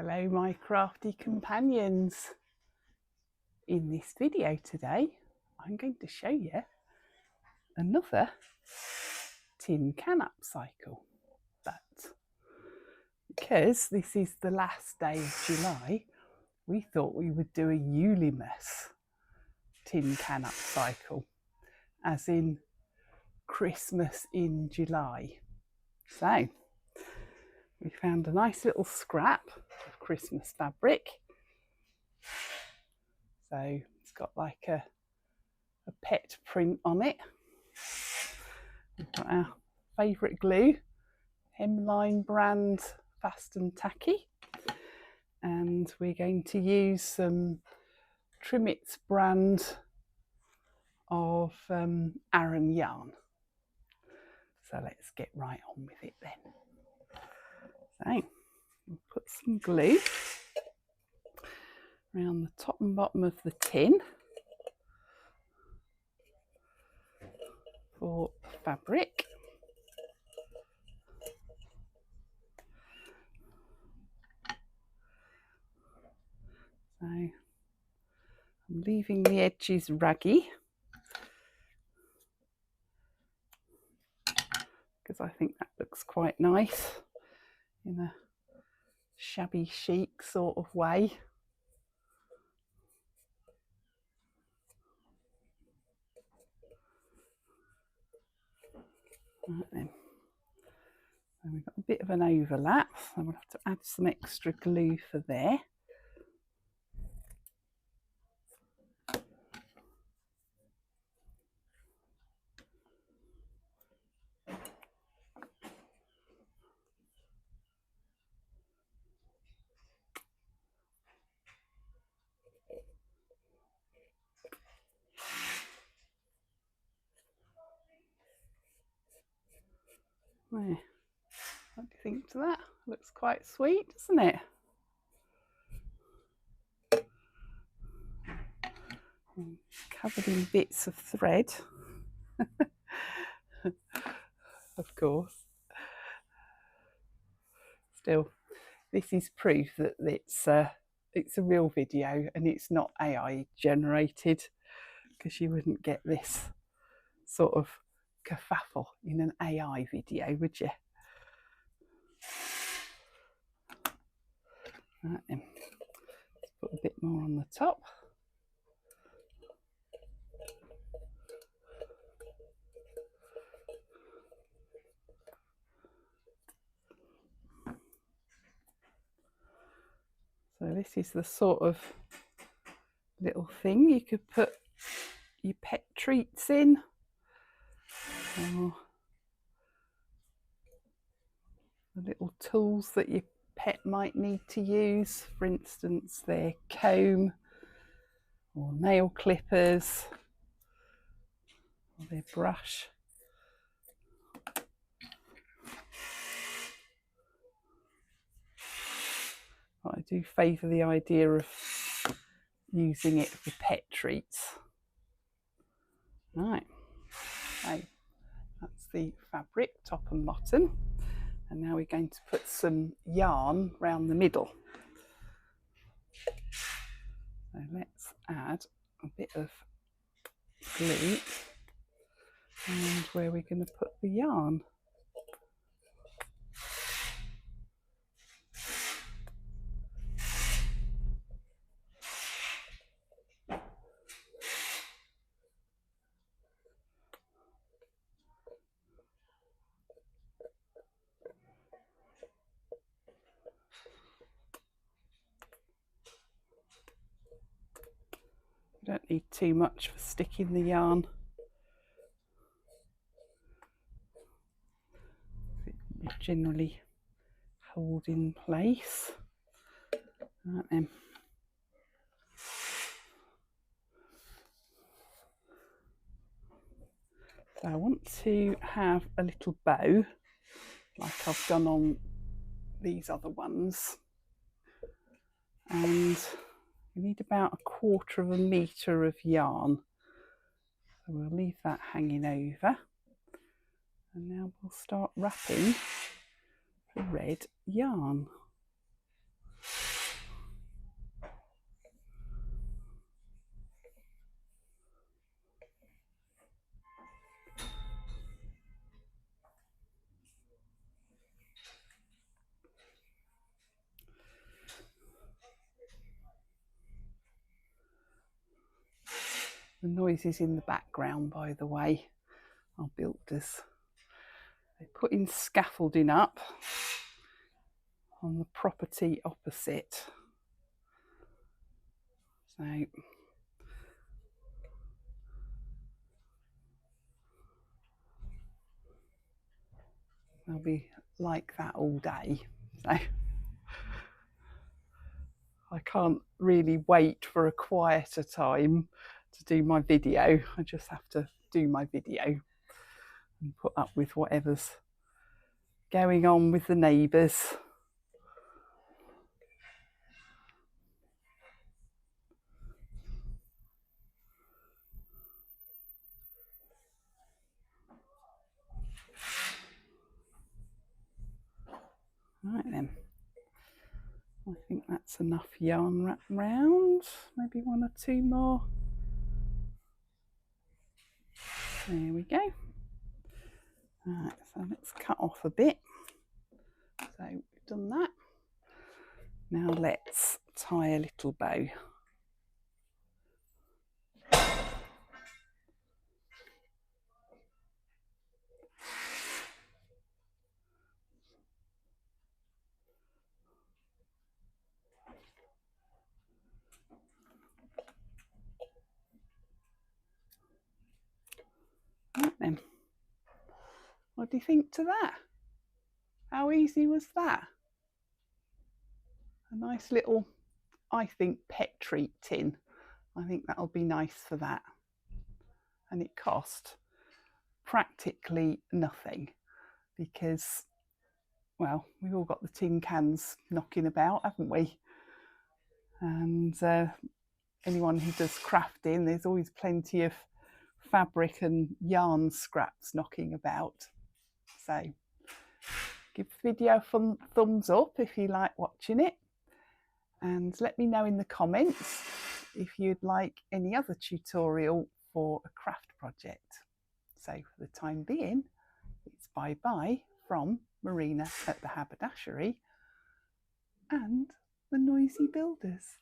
Hello my crafty companions. In this video today I'm going to show you another tin can upcycle, but because this is the last day of July we thought we would do a Julimas tin can upcycle, as in Christmas in July. So we found a nice little scrap of Christmas fabric. So it's got like a pet print on it. We've got our favourite glue, Hemline brand Fast and Tacky, and we're going to use some Trimit's brand of Aran yarn. So let's get right on with it then. So we'll put some glue around the top and bottom of the tin for fabric. So I'm leaving the edges raggy because I think that looks quite nice in a shabby chic sort of way. Right then, so we've got a bit of an overlap, so we'll have to add some extra glue for there. There. What do you think to that? Looks quite sweet, doesn't it? Covered in bits of thread, of course. Still, this is proof that it's a real video and it's not AI generated, because you wouldn't get this sort of kerfuffle in an AI video, would you? Right then, let's put a bit more on the top. So this is the sort of little thing you could put your pet treats in, or the little tools that your pet might need to use, for instance their comb or nail clippers or their brush. I do favour the idea of using it for pet treats. Right, so that's the fabric top and bottom, and now we're going to put some yarn round the middle. So let's add a bit of glue and where we're going to put the yarn. You don't need too much for sticking the yarn. It will generally hold in place. Right then. So I want to have a little bow like I've done on these other ones, and we need about 1/4 metre of yarn. So we'll leave that hanging over, and now we'll start wrapping the red yarn. The noises in the background, by the way, are builders. They're putting scaffolding up on the property opposite. So they'll be like that all day. So I can't really wait for a quieter time to do my video. I just have to do my video and put up with whatever's going on with the neighbours. Right then, I think that's enough yarn wrapped round. Maybe one or two more. There we go. Right, so let's cut off a bit. So we've done that. Now let's tie a little bow. Right then, what do you think to that? How easy was that? A nice little, I think, pet treat tin. I think that'll be nice for that. And it cost practically nothing because, well, we've all got the tin cans knocking about, haven't we? And anyone who does crafting, there's always plenty of fabric and yarn scraps knocking about. So give the video a thumbs up if you like watching it, and let me know in the comments if you'd like any other tutorial for a craft project. So for the time being, it's bye bye from Marina at the Haberdashery and the Noisy Builders.